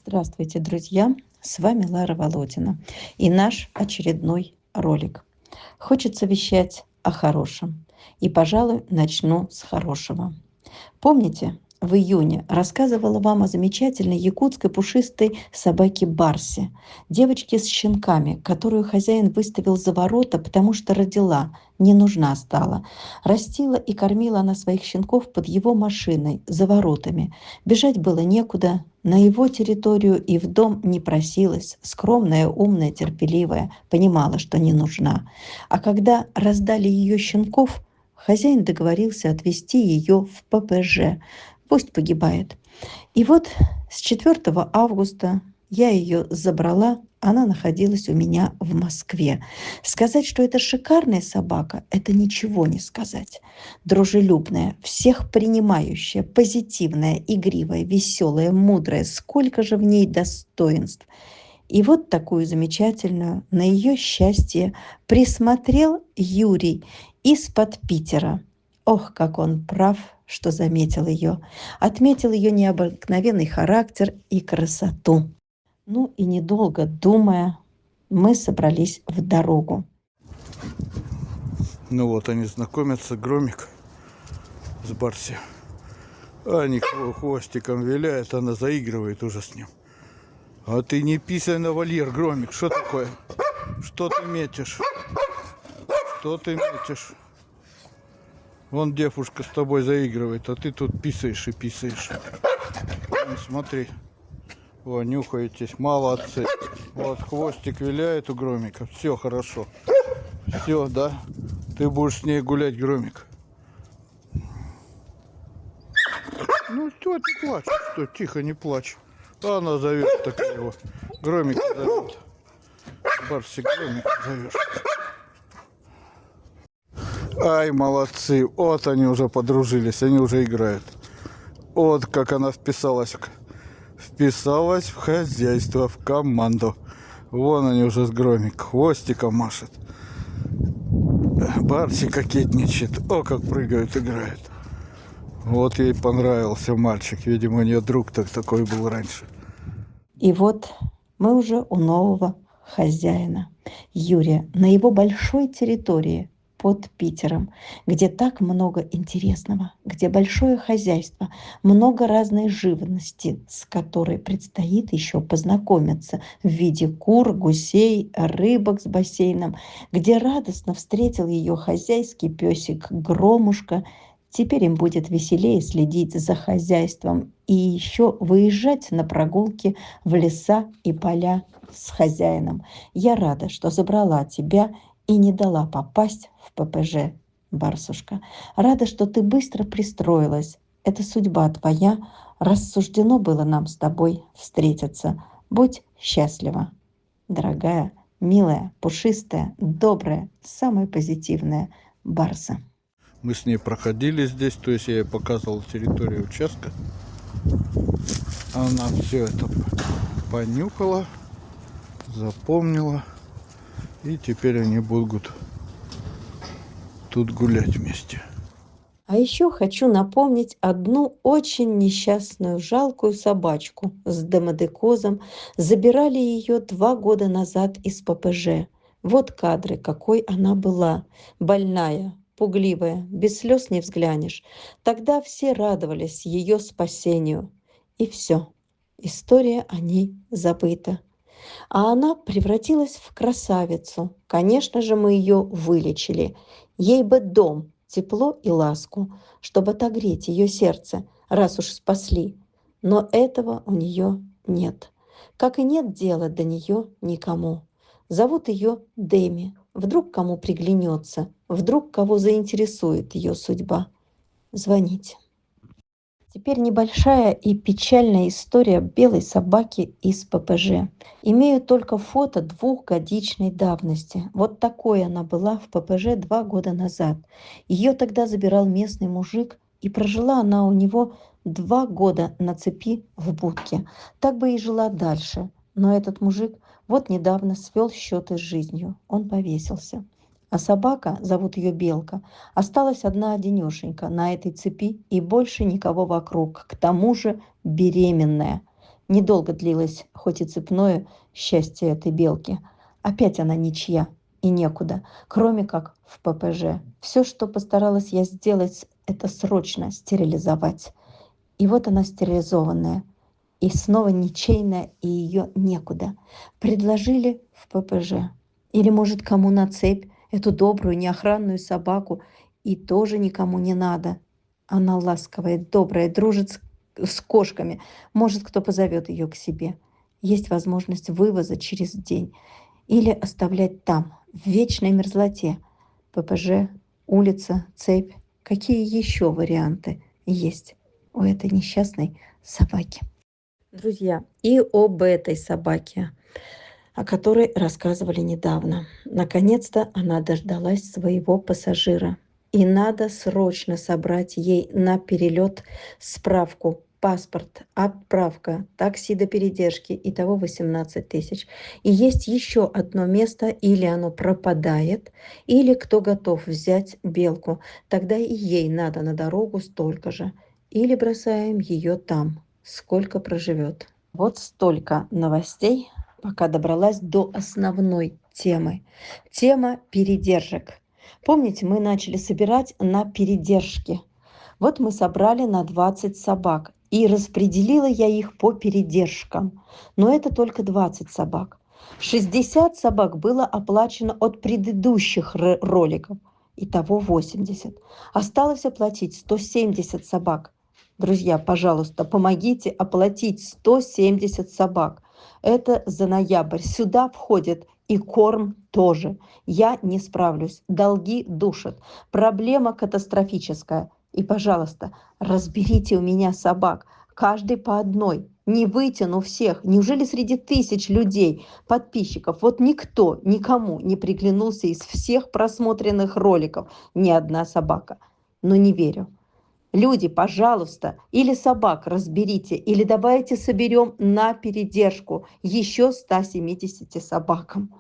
Здравствуйте, друзья! С вами Лара Володина и наш очередной ролик. Хочется вещать о хорошем. И, пожалуй, начну с хорошего. Помните, в июне рассказывала вам о замечательной якутской пушистой собаке Барсе, девочке с щенками, которую хозяин выставил за ворота, потому что родила, не нужна стала. Растила и кормила она своих щенков под его машиной, за воротами. Бежать было некуда, на его территорию и в дом не просилась, скромная, умная, терпеливая, понимала, что не нужна. А когда раздали ее щенков, хозяин договорился отвезти ее в ППЖ. Пусть погибает. И вот с 4 августа я ее забрала, она находилась у меня в Москве. Сказать, что это шикарная собака, это ничего не сказать. Дружелюбная, всех принимающая, позитивная, игривая, веселая, мудрая. Сколько же в ней достоинств. И вот такую замечательную, на ее счастье, присмотрел Юрий из-под Питера. Ох, как он прав, что заметил ее. Отметил ее необыкновенный характер и красоту. Ну и недолго думая, мы собрались в дорогу. Ну вот они знакомятся, Громик с Барси. Они хвостиком виляют, она заигрывает уже с ним. А ты не писай на вольер, Громик, что такое? Что ты метишь? Что ты метишь? Вон девушка с тобой заигрывает, а ты тут писаешь и писаешь. Ну, смотри. О, нюхаетесь, молодцы. Вот хвостик виляет у Громика, все хорошо. Все, да? Ты будешь с ней гулять, Громик. Ну что ты плачешь? Что? Тихо, не плачь. Она зовет так его. Громик зовет. Барсик Громик зовет. Ай, молодцы. Вот они уже подружились, они уже играют. Вот как она вписалась в хозяйство, в команду. Вон они уже с Громик. Хвостиком машет. Барси кокетничает. О, как прыгают, играют. Вот ей понравился мальчик. Видимо, у нее друг такой был раньше. И вот мы уже у нового хозяина, Юрия, на его большой территории под Питером, где так много интересного, где большое хозяйство, много разной живности, с которой предстоит еще познакомиться в виде кур, гусей, рыбок с бассейном, где радостно встретил ее хозяйский песик Громушка. Теперь им будет веселее следить за хозяйством и еще выезжать на прогулки в леса и поля с хозяином. Я рада, что забрала тебя и не дала попасть в ППЖ, Барсушка. Рада, что ты быстро пристроилась. Это судьба твоя. Раз суждено было нам с тобой встретиться. Будь счастлива, дорогая, милая, пушистая, добрая, самая позитивная Барса. Мы с ней проходили здесь, то есть я ей показывал территорию участка. Она все это понюхала, запомнила. И теперь они будут тут гулять вместе. А еще хочу напомнить одну очень несчастную, жалкую собачку с демодекозом. Забирали ее 2 года назад из ППЖ. Вот кадры, какой она была. Больная, пугливая, без слез не взглянешь. Тогда все радовались ее спасению. И все. История о ней забыта. А она превратилась в красавицу. Конечно же, мы ее вылечили. Ей бы дом, тепло и ласку, чтобы отогреть ее сердце, раз уж спасли. Но этого у нее нет. Как и нет дела до нее никому. Зовут ее Дэми. Вдруг кому приглянется, вдруг кого заинтересует ее судьба. Звоните. Теперь небольшая и печальная история белой собаки из ППЖ. Имею только фото 2-годичной давности. Вот такой она была в ППЖ 2 года назад. Ее тогда забирал местный мужик, и прожила она у него 2 года на цепи в будке. Так бы и жила дальше. Но этот мужик вот недавно свел счеты с жизнью. Он повесился. А собака, зовут ее Белка, осталась одна-одинешенька на этой цепи и больше никого вокруг, к тому же беременная. Недолго длилось, хоть и цепное, счастье этой белки. Опять она ничья и некуда, кроме как в ППЖ. Все, что постаралась я сделать, это срочно стерилизовать. И вот она стерилизованная. И снова ничейная, и ее некуда. Предложили в ППЖ. Или, может, кому на цепь эту добрую, неохранную собаку, и тоже никому не надо. Она ласковая, добрая, дружит с кошками. Может, кто позовет ее к себе. Есть возможность вывоза через день. Или оставлять там, в вечной мерзлоте. ППЖ, улица, цепь. Какие еще варианты есть у этой несчастной собаки? Друзья, и об этой собаке, о которой рассказывали недавно. Наконец-то она дождалась своего пассажира. И надо срочно собрать ей на перелет справку, паспорт, отправка, такси до передержки, итого 18 тысяч. И есть еще одно место, или оно пропадает, или кто готов взять белку. Тогда и ей надо на дорогу столько же. Или бросаем ее там, сколько проживет. Вот столько новостей, пока добралась до основной темы. Тема передержек. Помните, мы начали собирать на передержки. Вот мы собрали на 20 собак. И распределила я их по передержкам. Но это только 20 собак. 60 собак было оплачено от предыдущих роликов. Итого 80. Осталось оплатить 170 собак. Друзья, пожалуйста, помогите оплатить 170 собак. Это за ноябрь. Сюда входит и корм тоже. Я не справлюсь. Долги душат. Проблема катастрофическая. И, пожалуйста, разберите у меня собак. Каждый по одной. Не вытяну всех. Неужели среди тысяч людей, подписчиков, вот никто, никому не приглянулся из всех просмотренных роликов ни одна собака? Но не верю. Люди, пожалуйста, или собак разберите, или давайте соберем на передержку еще 170 собакам.